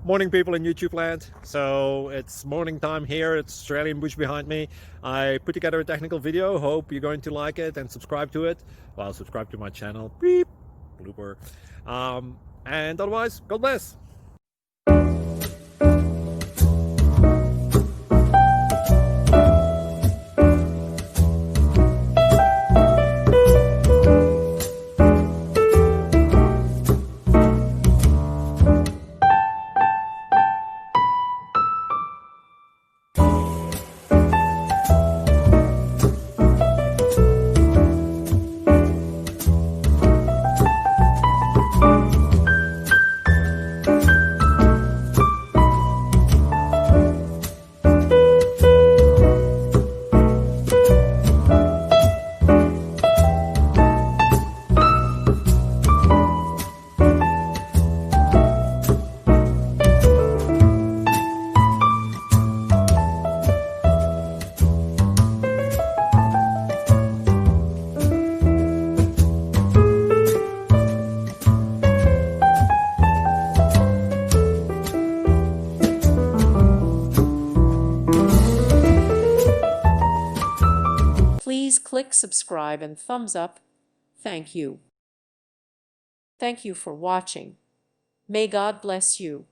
Morning people in YouTube land. So it's morning time here. It's Australian bush behind me. I put together a technical video. Hope you're going to like it and subscribe to it. Well, subscribe to my channel. Beep. Blooper. And otherwise, God bless. Please click subscribe and thumbs up. Thank you. Thank you for watching. May God bless you.